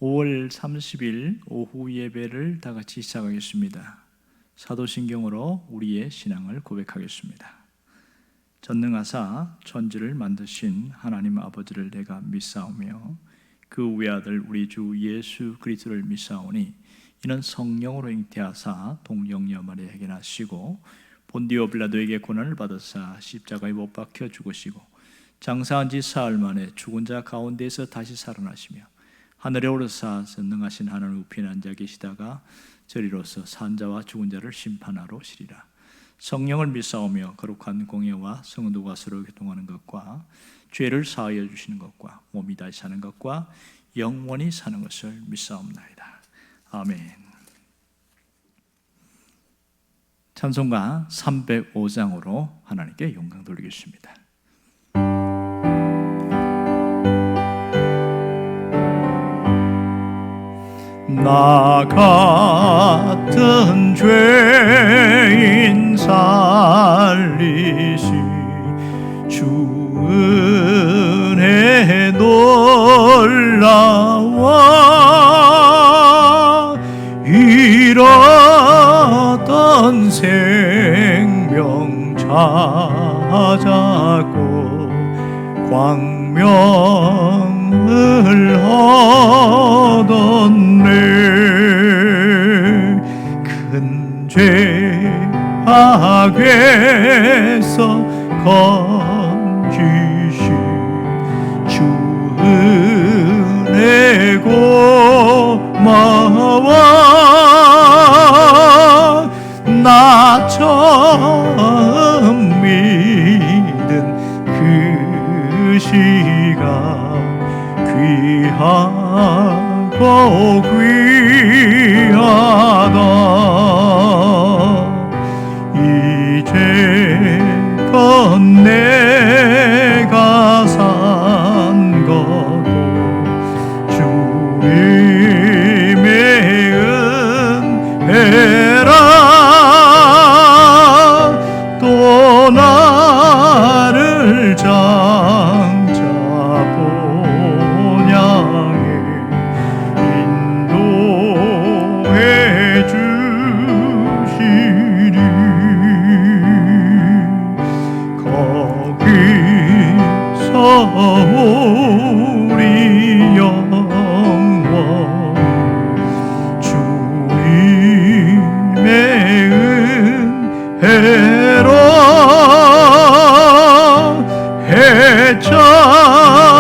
5월 30일 오후 예배를 다 같이 시작하겠습니다. 사도신경으로 우리의 신앙을 고백하겠습니다. 전능하사 천지를 만드신 하나님 아버지를 내가 믿사오며 그 외아들 우리 주 예수 그리스도를 믿사오니 이는 성령으로 잉태하사 동정녀 마리아에게 나시고 본디오 빌라도에게 고난을 받으사 십자가에 못 박혀 죽으시고 장사한 지 사흘 만에 죽은 자 가운데서 다시 살아나시며 하늘에 오르사 전능하신 하나님 우편에 앉아 계시다가 저리로서 산 자와 죽은 자를 심판하러 오시리라. 성령을 믿사오며 거룩한 공예와 성도가 서로 교통하는 것과 죄를 사하여 주시는 것과 몸이 다시 사는 것과 영원히 사는 것을 믿사옵나이다. 아멘. 찬송가 305장으로 하나님께 영광 돌리겠습니다. 나 같은 죄인 살리시 주 은혜 놀라워 잃었던 생명 찾았고 광명을 얻었네. 큰 죄악에서 건지시 주 은혜 고마워. 나 처음 믿은 그 시간 귀하고 귀하다. 이제껏 내가 산 것도 주님의 은혜라. 또 나를 장차 본향에 인도해 주시리. 거기서 우리 영원 주님의 은혜로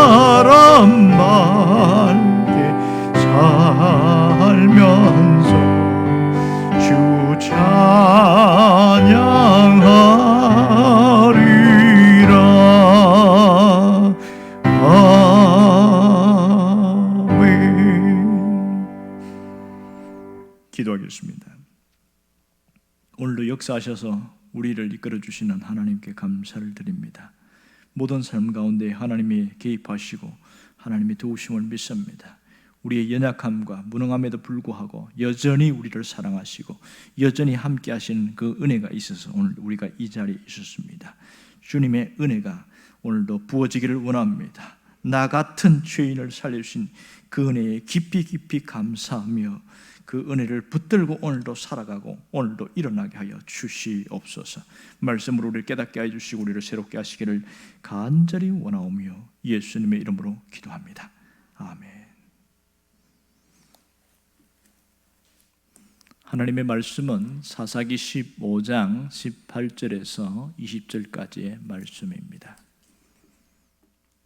해처럼 맑게 살면서 주 찬양하리라. 아멘. 기도하겠습니다. 오늘도 역사하셔서 우리를 이끌어 주시는 하나님께 감사를 드립니다. 모든 삶 가운데 하나님이 개입하시고 하나님의 도우심을 믿습니다. 우리의 연약함과 무능함에도 불구하고 여전히 우리를 사랑하시고 여전히 함께 하시는 그 은혜가 있어서 오늘 우리가 이 자리에 있었습니다. 주님의 은혜가 오늘도 부어지기를 원합니다. 나 같은 죄인을 살려주신 그 은혜에 깊이 감사하며 그 은혜를 붙들고 오늘도 살아가고 오늘도 일어나게 하여 주시옵소서. 말씀으로 우리를 깨닫게 해주시고 우리를 새롭게 하시기를 간절히 원하오며 예수님의 이름으로 기도합니다. 아멘. 하나님의 말씀은 사사기 15장 18절에서 20절까지의 말씀입니다.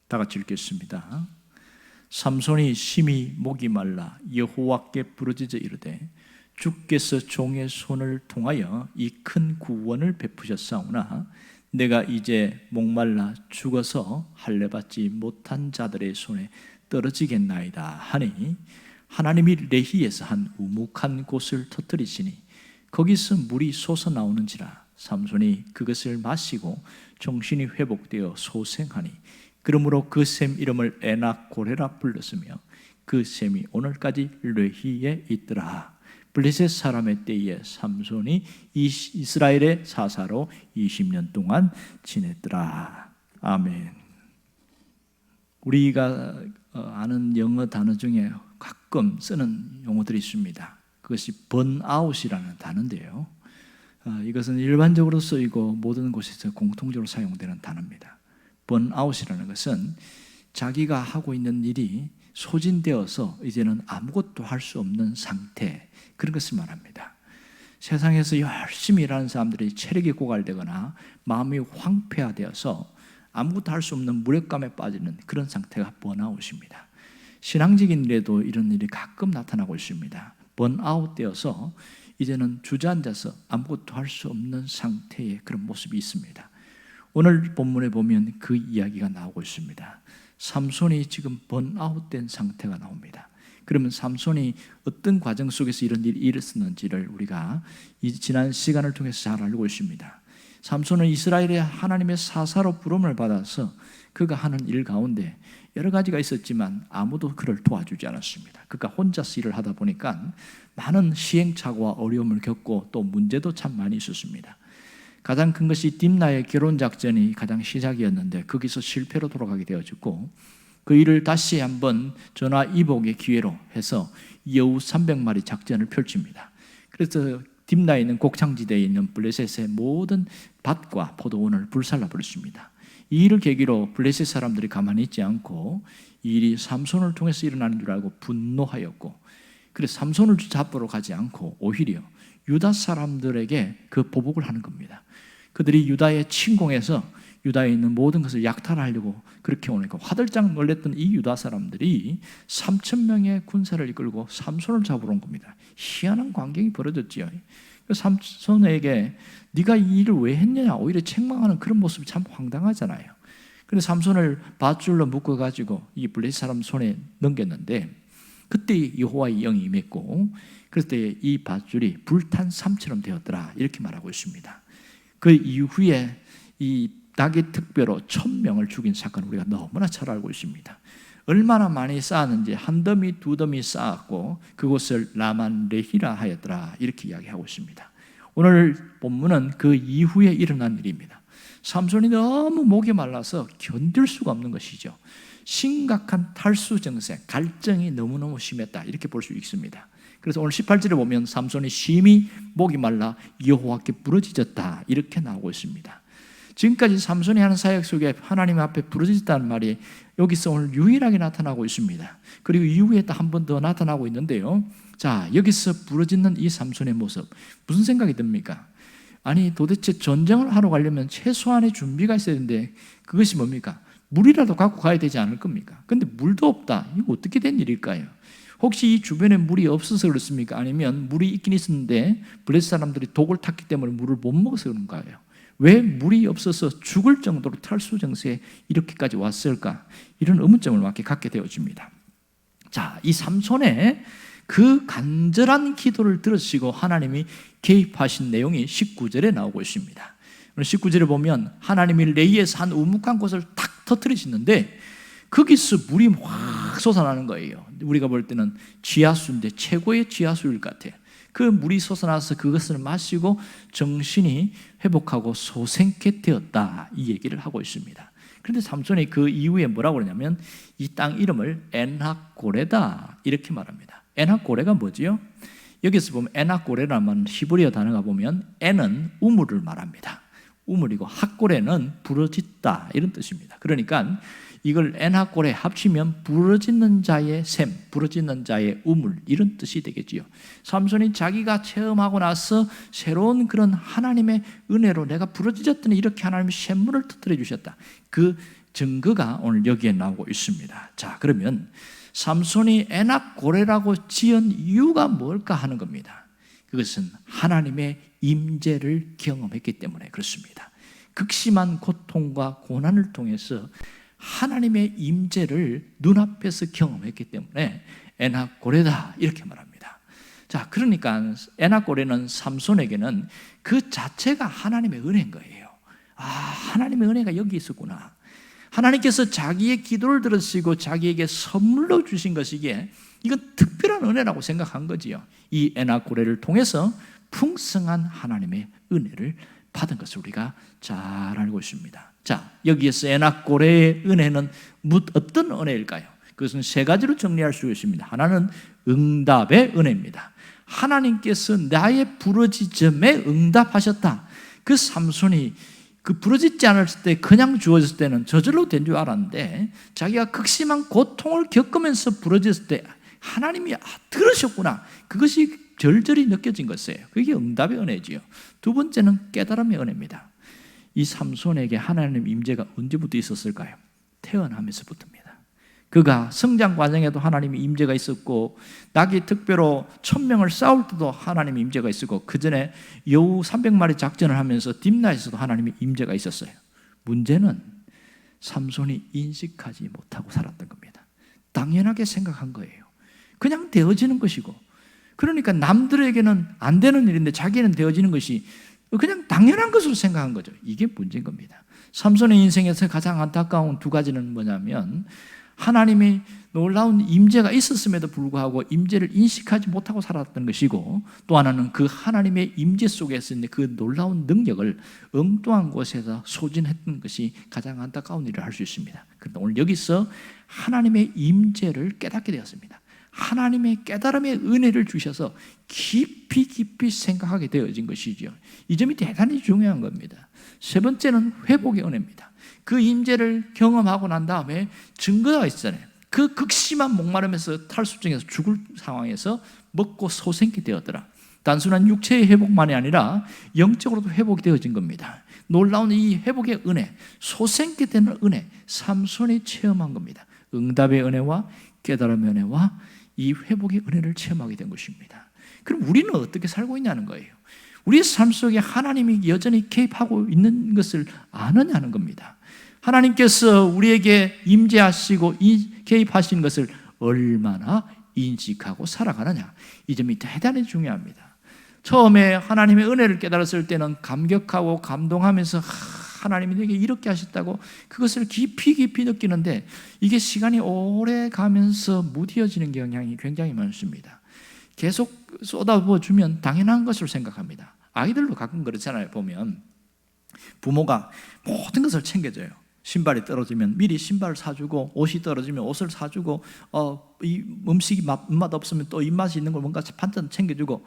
다 같이 읽겠습니다. 삼손이 심히 목이 말라 여호와께 부르짖어 이르되 주께서 종의 손을 통하여 이 큰 구원을 베푸셨사오나 내가 이제 목말라 죽어서 할례받지 못한 자들의 손에 떨어지겠나이다 하니 하나님이 레히에서 한 우묵한 곳을 터뜨리시니 거기서 물이 솟아 나오는지라. 삼손이 그것을 마시고 정신이 회복되어 소생하니 그러므로 그 샘 이름을 에낙고레라 불렀으며 그 샘이 오늘까지 레히에 있더라. 블레셋 사람의 때에 삼손이 이스라엘의 사사로 20년 동안 지냈더라. 아멘. 우리가 아는 영어 단어 중에 가끔 쓰는 용어들이 있습니다. 그것이 번아웃이라는 단어인데요. 이것은 일반적으로 쓰이고 모든 곳에서 공통적으로 사용되는 단어입니다. 번아웃이라는 것은 자기가 하고 있는 일이 소진되어서 이제는 아무것도 할 수 없는 상태, 그런 것을 말합니다. 세상에서 열심히 일하는 사람들이 체력이 고갈되거나 마음이 황폐화되어서 아무것도 할 수 없는 무력감에 빠지는 그런 상태가 번아웃입니다. 신앙적인 일에도 이런 일이 가끔 나타나고 있습니다. 번아웃 되어서 이제는 주저앉아서 아무것도 할 수 없는 상태의 그런 모습이 있습니다. 오늘 본문에 보면 그 이야기가 나오고 있습니다. 삼손이 지금 번아웃된 상태가 나옵니다. 그러면 삼손이 어떤 과정 속에서 이런 일이 일어났는지를 우리가 지난 시간을 통해서 잘 알고 있습니다. 삼손은 이스라엘의 하나님의 사사로 부름을 받아서 그가 하는 일 가운데 여러 가지가 있었지만 아무도 그를 도와주지 않았습니다. 그가 혼자서 일을 하다 보니까 많은 시행착오와 어려움을 겪고 또 문제도 참 많이 있었습니다. 가장 큰 것이 딥나의 결혼 작전이 가장 시작이었는데 거기서 실패로 돌아가게 되어졌고, 그 일을 다시 한번 전화 이복의 기회로 해서 여우 300마리 작전을 펼칩니다. 그래서 딥나에 있는 곡창지대에 있는 블레셋의 모든 밭과 포도원을 불살라 버렸습니다. 이 일을 계기로 블레셋 사람들이 가만히 있지 않고 이 일이 삼손을 통해서 일어나는 줄 알고 분노하였고, 그래서 삼손을 잡으러 가지 않고 오히려 유다 사람들에게 그 보복을 하는 겁니다. 그들이 유다에 침공해서 유다에 있는 모든 것을 약탈하려고 그렇게 오니까 화들짝 놀랬던 이 유다 사람들이 3,000명의 군사를 이끌고 삼손을 잡으러 온 겁니다. 희한한 광경이 벌어졌지요. 삼손에게 네가 이 일을 왜 했느냐 오히려 책망하는 그런 모습이 참 황당하잖아요. 그래서 삼손을 밧줄로 묶어가지고 이 블레셋 사람 손에 넘겼는데 그때 여호와의 영이 임했고, 그때 이 밧줄이 불탄 삼처럼 되었더라, 이렇게 말하고 있습니다. 그 이후에 이 낙의 특별로 1,000명을 죽인 사건을 우리가 너무나 잘 알고 있습니다. 얼마나 많이 쌓았는지 한 더미 두 더미 쌓았고 그곳을 라만 레히라 하였더라, 이렇게 이야기하고 있습니다. 오늘 본문은 그 이후에 일어난 일입니다. 삼손이 너무 목이 말라서 견딜 수가 없는 것이죠. 심각한 탈수 증세, 갈증이 너무너무 심했다, 이렇게 볼 수 있습니다. 그래서 오늘 18절에 보면 삼손이 심히 목이 말라 여호와께 부르짖었다, 이렇게 나오고 있습니다. 지금까지 삼손이 하는 사역 속에 하나님 앞에 부르짖었다는 말이 여기서 오늘 유일하게 나타나고 있습니다. 그리고 이후에 또 한 번 더 나타나고 있는데요. 자, 여기서 부르짖는 이 삼손의 모습, 무슨 생각이 듭니까? 아니 도대체 전쟁을 하러 가려면 최소한의 준비가 있어야 되는데 그것이 뭡니까? 물이라도 갖고 가야 되지 않을 겁니까? 근데 물도 없다. 이거 어떻게 된 일일까요? 혹시 이 주변에 물이 없어서 그렇습니까? 아니면 물이 있긴 있었는데 블레셋 사람들이 독을 탔기 때문에 물을 못 먹어서 그런가요? 왜 물이 없어서 죽을 정도로 탈수 증세에 이렇게까지 왔을까? 이런 의문점을 갖게 되어집니다. 자, 이 삼손의 그 간절한 기도를 들으시고 하나님이 개입하신 내용이 19절에 나오고 있습니다. 19절에 보면 하나님이 레이에서 한 우묵한 곳을 탁 터뜨리시는데 거기서 물이 확 솟아나는 거예요. 우리가 볼 때는 지하수인데 최고의 지하수일 것 같아요. 그 물이 솟아나서 그것을 마시고 정신이 회복하고 소생케 되었다, 이 얘기를 하고 있습니다. 그런데 삼손이 그 이후에 뭐라고 그러냐면 이 땅 이름을 엔학고레다, 이렇게 말합니다. 엔학고레가 뭐지요? 여기서 보면 엔학고레라는 히브리어 단어가 보면 엔은 우물을 말합니다. 우물이고 학고레는 부르짖다, 이런 뜻입니다. 그러니까 이걸 엔학고레 합치면 부르짖는 자의 샘, 부르짖는 자의 우물, 이런 뜻이 되겠지요. 삼손이 자기가 체험하고 나서 새로운 그런 하나님의 은혜로 내가 부르짖었더니 이렇게 하나님이 샘물을 터뜨려 주셨다, 그 증거가 오늘 여기에 나오고 있습니다. 자, 그러면 삼손이 엔학고레라고 지은 이유가 뭘까 하는 겁니다. 그것은 하나님의 임재를 경험했기 때문에 그렇습니다. 극심한 고통과 고난을 통해서 하나님의 임재를 눈앞에서 경험했기 때문에 엔학고레다, 이렇게 말합니다. 자, 그러니까 엔학고레는 삼손에게는 그 자체가 하나님의 은혜인 거예요. 아, 하나님의 은혜가 여기 있었구나. 하나님께서 자기의 기도를 들으시고 자기에게 선물로 주신 것이기에 이건 특별한 은혜라고 생각한 거지요. 이 엔학고레를 통해서 풍성한 하나님의 은혜를 받은 것을 우리가 잘 알고 있습니다. 자, 여기에서 엔학고레의 은혜는 어떤 은혜일까요? 그것은 세 가지로 정리할 수 있습니다. 하나는 응답의 은혜입니다. 하나님께서 나의 부르짖음에 응답하셨다. 그 삼손이 그 부르짖지 않았을 때, 그냥 주어졌을 때는 저절로 된 줄 알았는데, 자기가 극심한 고통을 겪으면서 부르짖을 때 하나님이 들으셨구나, 그것이 절절히 느껴진 것이에요. 그게 응답의 은혜지요. 두 번째는 깨달음의 은혜입니다. 이 삼손에게 하나님 임재가 언제부터 있었을까요? 태어나면서부터입니다. 그가 성장 과정에도 하나님의 임재가 있었고, 나귀 특별로 1000명을 싸울 때도 하나님의 임재가 있었고, 그 전에 여우 300마리 작전을 하면서 딥나에서도 하나님의 임재가 있었어요. 문제는 삼손이 인식하지 못하고 살았던 겁니다. 당연하게 생각한 거예요. 그냥 되어지는 것이고, 그러니까 남들에게는 안 되는 일인데 자기는 되어지는 것이 그냥 당연한 것으로 생각한 거죠. 이게 문제인 겁니다. 삼손의 인생에서 가장 안타까운 두 가지는 뭐냐면, 하나님의 놀라운 임재가 있었음에도 불구하고 임재를 인식하지 못하고 살았던 것이고, 또 하나는 그 하나님의 임재 속에서 있는 그 놀라운 능력을 엉뚱한 곳에서 소진했던 것이 가장 안타까운 일을 할 수 있습니다. 그런데 오늘 여기서 하나님의 임재를 깨닫게 되었습니다. 하나님의 깨달음의 은혜를 주셔서 깊이 생각하게 되어진 것이죠. 이 점이 대단히 중요한 겁니다. 세 번째는 회복의 은혜입니다. 그 임재를 경험하고 난 다음에 증거가 있잖아요. 그 극심한 목마름에서 탈수증에서 죽을 상황에서 먹고 소생케 되었더라. 단순한 육체의 회복만이 아니라 영적으로도 회복이 되어진 겁니다. 놀라운 이 회복의 은혜, 소생케 되는 은혜, 삼손이 체험한 겁니다. 응답의 은혜와 깨달음의 은혜와 이 회복의 은혜를 체험하게 된 것입니다. 그럼 우리는 어떻게 살고 있냐는 거예요. 우리의 삶 속에 하나님이 여전히 개입하고 있는 것을 아느냐는 겁니다. 하나님께서 우리에게 임재하시고 개입하신 것을 얼마나 인식하고 살아가느냐, 이 점이 대단히 중요합니다. 처음에 하나님의 은혜를 깨달았을 때는 감격하고 감동하면서 하나님이 내게 이렇게 하셨다고 그것을 깊이 느끼는데, 이게 시간이 오래 가면서 무뎌지는 경향이 굉장히 많습니다. 계속 쏟아부어주면 당연한 것으로 생각합니다. 아이들도 가끔 그렇잖아요. 보면 부모가 모든 것을 챙겨줘요. 신발이 떨어지면 미리 신발을 사주고, 옷이 떨어지면 옷을 사주고, 이 음식이 입맛 없으면 또 입맛이 있는 걸 뭔가 반찬 챙겨주고,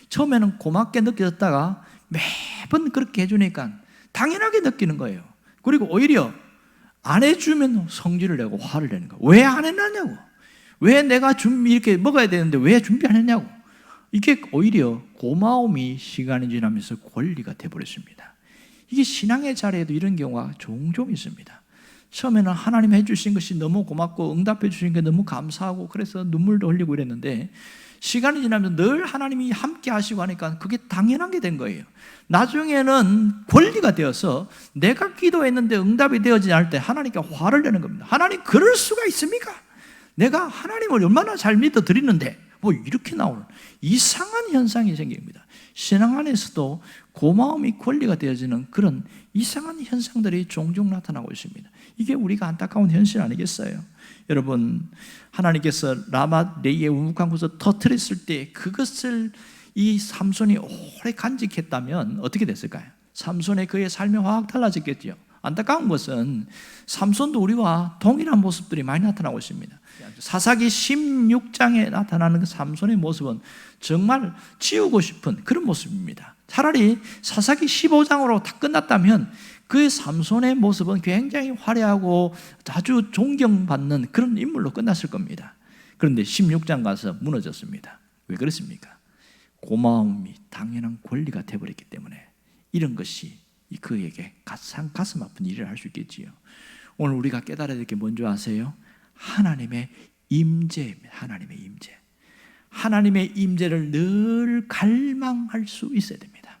처음에는 고맙게 느껴졌다가 매번 그렇게 해주니까 당연하게 느끼는 거예요. 그리고 오히려 안 해주면 성질을 내고 화를 내는 거예요. 왜 안 해놨냐고, 왜 내가 이렇게 먹어야 되는데 왜 준비 안 했냐고. 이게 오히려 고마움이 시간이 지나면서 권리가 되어버렸습니다. 이게 신앙의 자리에도 이런 경우가 종종 있습니다. 처음에는 하나님 해주신 것이 너무 고맙고 응답해 주신 게 너무 감사하고 그래서 눈물도 흘리고 이랬는데, 시간이 지나면서 늘 하나님이 함께 하시고 하니까 그게 당연한 게 된 거예요. 나중에는 권리가 되어서 내가 기도했는데 응답이 되어지지 않을 때 하나님께 화를 내는 겁니다. 하나님, 그럴 수가 있습니까? 내가 하나님을 얼마나 잘 믿어 드리는데 뭐 이렇게 나오는 이상한 현상이 생깁니다. 신앙 안에서도 고마움이 권리가 되어지는 그런 이상한 현상들이 종종 나타나고 있습니다. 이게 우리가 안타까운 현실 아니겠어요? 여러분, 하나님께서 라마 레이의 우묵한 곳을 터뜨렸을 때 그것을 이 삼손이 오래 간직했다면 어떻게 됐을까요? 삼손의 그의 삶이 확 달라졌겠죠. 안타까운 것은 삼손도 우리와 동일한 모습들이 많이 나타나고 있습니다. 사사기 16장에 나타나는 그 삼손의 모습은 정말 지우고 싶은 그런 모습입니다. 차라리 사사기 15장으로 다 끝났다면 그 삼손의 모습은 굉장히 화려하고 아주 존경받는 그런 인물로 끝났을 겁니다. 그런데 16장 가서 무너졌습니다. 왜 그렇습니까? 고마움이 당연한 권리가 되어버렸기 때문에 이런 것이 그에게 가슴 아픈 일을 할 수 있겠지요. 오늘 우리가 깨달아야 될 게 뭔지 아세요? 하나님의 임재입니다. 하나님의 임재. 하나님의 임재를 늘 갈망할 수 있어야 됩니다.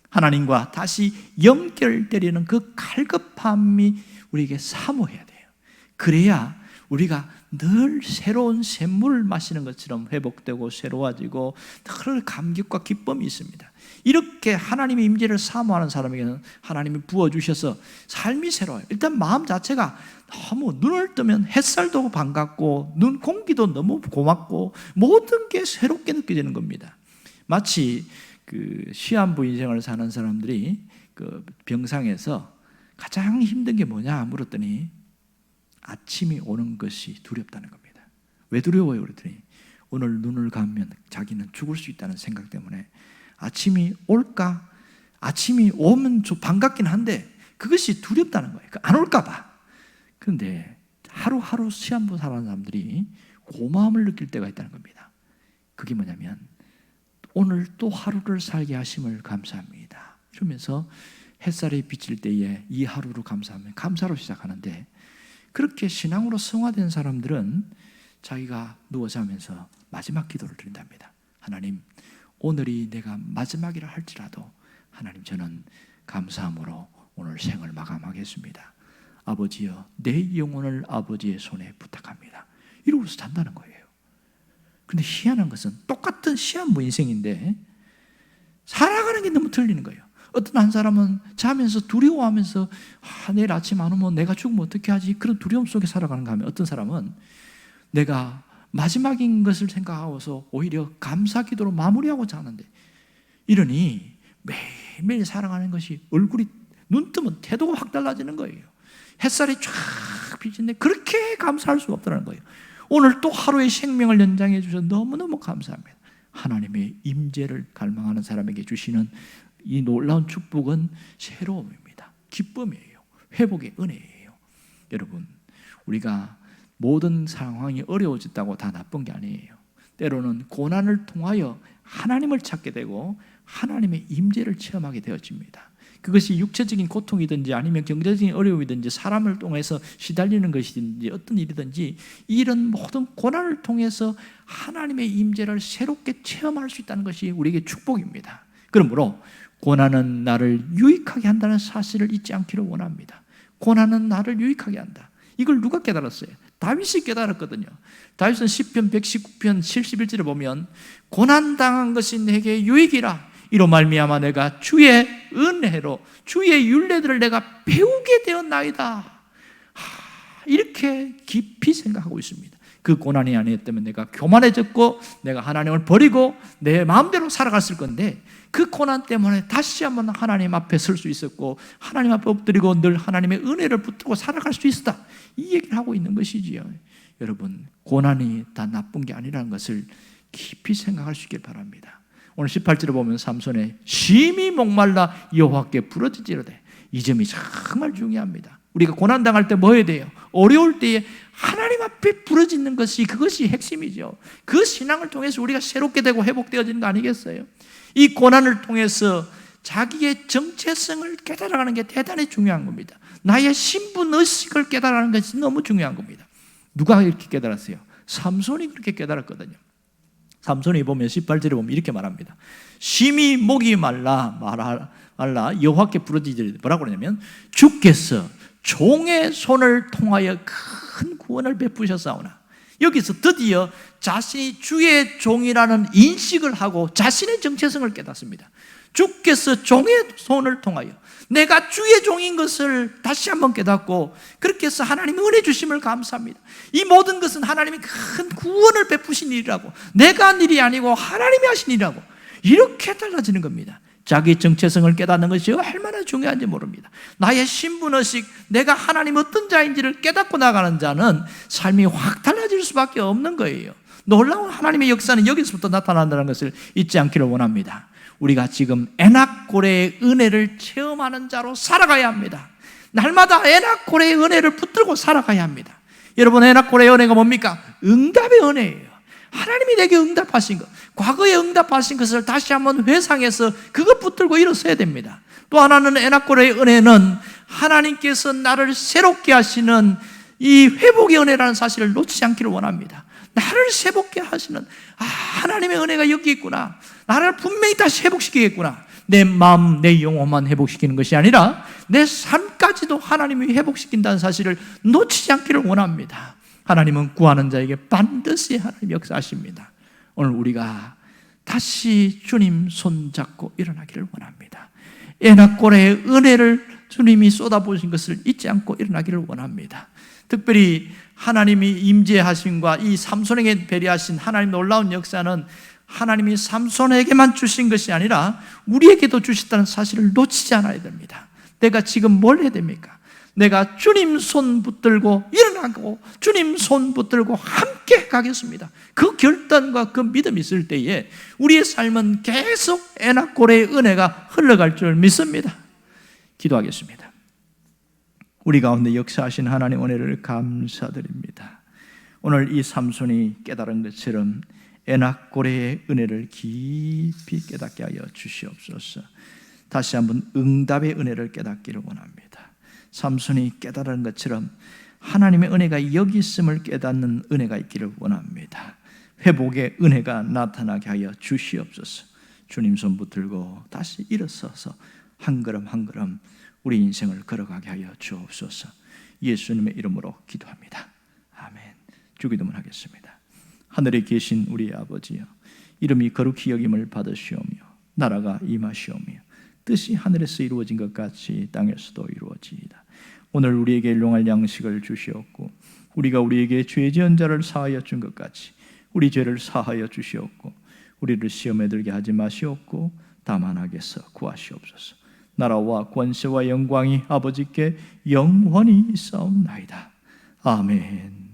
하나님과 다시 연결되려는 그 갈급함이 우리에게 사모해야 돼요. 그래야 우리가 늘 새로운 샘물을 마시는 것처럼 회복되고 새로워지고 늘 감격과 기쁨이 있습니다. 이렇게 하나님의 임재를 사모하는 사람에게는 하나님이 부어주셔서 삶이 새로워요. 일단 마음 자체가 너무 눈을 뜨면 햇살도 반갑고 눈 공기도 너무 고맙고 모든 게 새롭게 느껴지는 겁니다. 마치 그 시한부 인생을 사는 사람들이 그 병상에서 가장 힘든 게 뭐냐 물었더니 아침이 오는 것이 두렵다는 겁니다. 왜 두려워요? 그랬더니 오늘 눈을 감으면 자기는 죽을 수 있다는 생각 때문에 아침이 올까? 아침이 오면 좀 반갑긴 한데 그것이 두렵다는 거예요. 안 올까 봐. 그런데 하루하루 시한부 사는 사람들이 고마움을 느낄 때가 있다는 겁니다. 그게 뭐냐면 오늘 또 하루를 살게 하심을 감사합니다. 이러면서 햇살이 비칠 때에 이 하루를 감사하면 감사로 시작하는데, 그렇게 신앙으로 성화된 사람들은 자기가 누워 자면서 마지막 기도를 드린답니다. 하나님, 오늘이 내가 마지막이라 할지라도 하나님, 저는 감사함으로 오늘 생을 마감하겠습니다. 아버지여, 내 영혼을 아버지의 손에 부탁합니다. 이러고서 잔다는 거예요. 근데 희한한 것은 똑같은 시한부 인생인데 살아가는 게 너무 틀리는 거예요. 어떤 한 사람은 자면서 두려워하면서 내일 아침 안 오면 내가 죽으면 어떻게 하지? 그런 두려움 속에 살아가는가 하면, 어떤 사람은 내가 마지막인 것을 생각하고서 오히려 감사 기도로 마무리하고자 하는데, 이러니 매일매일 살아가는 것이 얼굴이 눈 뜨면 태도가 확 달라지는 거예요. 햇살이 쫙 비치는데 그렇게 감사할 수가 없다는 거예요. 오늘 또 하루의 생명을 연장해 주셔서 너무너무 감사합니다. 하나님의 임재를 갈망하는 사람에게 주시는 이 놀라운 축복은 새로움입니다. 기쁨이에요. 회복의 은혜예요. 여러분, 우리가 모든 상황이 어려워졌다고 다 나쁜 게 아니에요. 때로는 고난을 통하여 하나님을 찾게 되고 하나님의 임재를 체험하게 되어집니다. 그것이 육체적인 고통이든지 아니면 경제적인 어려움이든지 사람을 통해서 시달리는 것이든지 어떤 일이든지, 이런 모든 고난을 통해서 하나님의 임재를 새롭게 체험할 수 있다는 것이 우리에게 축복입니다. 그러므로 고난은 나를 유익하게 한다는 사실을 잊지 않기를 원합니다. 고난은 나를 유익하게 한다. 이걸 누가 깨달았어요? 다윗이 깨달았거든요. 다윗은 시편 119편 71절에 보면 고난당한 것이 내게 유익이라, 이로 말미암아 내가 주의 은혜로 주의 율례들을 내가 배우게 되었나이다. 이렇게 깊이 생각하고 있습니다. 그 고난이 아니었다면 내가 교만해졌고 내가 하나님을 버리고 내 마음대로 살아갔을 건데, 그 고난 때문에 다시 한번 하나님 앞에 설 수 있었고 하나님 앞에 엎드리고 늘 하나님의 은혜를 붙들고 살아갈 수 있었다. 이 얘기를 하고 있는 것이지요. 여러분, 고난이 다 나쁜 게 아니라는 것을 깊이 생각할 수 있길 바랍니다. 오늘 18절에 보면 삼손의 심히 목말라 여호와께 부르짖으되, 이 점이 정말 중요합니다. 우리가 고난당할 때 뭐 해야 돼요? 어려울 때에 하나님 앞에 부르짖는 것이, 그것이 핵심이죠. 그 신앙을 통해서 우리가 새롭게 되고 회복되어지는 거 아니겠어요? 이 고난을 통해서 자기의 정체성을 깨달아가는 게 대단히 중요한 겁니다. 나의 신분의식을 깨달아가는 것이 너무 중요한 겁니다. 누가 이렇게 깨달았어요? 삼손이 그렇게 깨달았거든요. 삼손이 보면 18절에 보면 이렇게 말합니다. 심히 목이 말라 여호와께 부르짖으되, 뭐라고 그러냐면 주께서 종의 손을 통하여 큰 구원을 베푸셨사오나, 여기서 드디어 자신이 주의 종이라는 인식을 하고 자신의 정체성을 깨닫습니다. 주께서 종의 손을 통하여 내가 주의 종인 것을 다시 한번 깨닫고, 그렇게 해서 하나님의 은혜 주심을 감사합니다. 이 모든 것은 하나님이 큰 구원을 베푸신 일이라고, 내가 한 일이 아니고 하나님이 하신 일이라고, 이렇게 달라지는 겁니다. 자기 정체성을 깨닫는 것이 얼마나 중요한지 모릅니다. 나의 신분의식, 내가 하나님 어떤 자인지를 깨닫고 나가는 자는 삶이 확 달라질 수밖에 없는 거예요. 놀라운 하나님의 역사는 여기서부터 나타난다는 것을 잊지 않기를 원합니다. 우리가 지금 에낙고레의 은혜를 체험하는 자로 살아가야 합니다. 날마다 에낙고레의 은혜를 붙들고 살아가야 합니다. 여러분, 에낙고레의 은혜가 뭡니까? 응답의 은혜예요. 하나님이 내게 응답하신 것, 과거에 응답하신 것을 다시 한번 회상해서 그것 붙들고 일어서야 됩니다. 또 하나는 에낙고레의 은혜는 하나님께서 나를 새롭게 하시는 이 회복의 은혜라는 사실을 놓치지 않기를 원합니다. 나를 회복게 하시는 하나님의 은혜가 여기 있구나, 나를 분명히 다시 회복시키겠구나. 내 마음, 내 영혼만 회복시키는 것이 아니라 내 삶까지도 하나님이 회복시킨다는 사실을 놓치지 않기를 원합니다. 하나님은 구하는 자에게 반드시 하나님 역사하십니다. 오늘 우리가 다시 주님 손잡고 일어나기를 원합니다. 에낙고레의 은혜를 주님이 쏟아부으신 것을 잊지 않고 일어나기를 원합니다. 특별히 하나님이 임재하심과 이 삼손에게 배려하신 하나님 놀라운 역사는 하나님이 삼손에게만 주신 것이 아니라 우리에게도 주셨다는 사실을 놓치지 않아야 됩니다. 내가 지금 뭘 해야 됩니까? 내가 주님 손 붙들고 일어나고 주님 손 붙들고 함께 가겠습니다. 그 결단과 그 믿음이 있을 때에 우리의 삶은 계속 에낙고레의 은혜가 흘러갈 줄 믿습니다. 기도하겠습니다. 우리 가운데 역사하신 하나님 은혜를 감사드립니다. 오늘 이 삼손이 깨달은 것처럼 에낙고레의 은혜를 깊이 깨닫게 하여 주시옵소서. 다시 한번 응답의 은혜를 깨닫기를 원합니다. 삼손이 깨달은 것처럼 하나님의 은혜가 여기 있음을 깨닫는 은혜가 있기를 원합니다. 회복의 은혜가 나타나게 하여 주시옵소서. 주님 손 붙들고 다시 일어서서 한 걸음 한 걸음 우리 인생을 걸어가게 하여 주옵소서. 예수님의 이름으로 기도합니다. 아멘. 주기도문 하겠습니다. 하늘에 계신 우리 아버지여, 이름이 거룩히 여김을 받으시오며 나라가 임하시오며 뜻이 하늘에서 이루어진 것 같이 땅에서도 이루어지이다. 오늘 우리에게 일용할 양식을 주시옵고 우리가 우리에게 죄 지은 자를 사하여 준 것 같이 우리 죄를 사하여 주시옵고 우리를 시험에 들게 하지 마시옵고 다만 악에서 구하시옵소서. 나라와 권세와 영광이 아버지께 영원히 있사옵나이다. 아멘.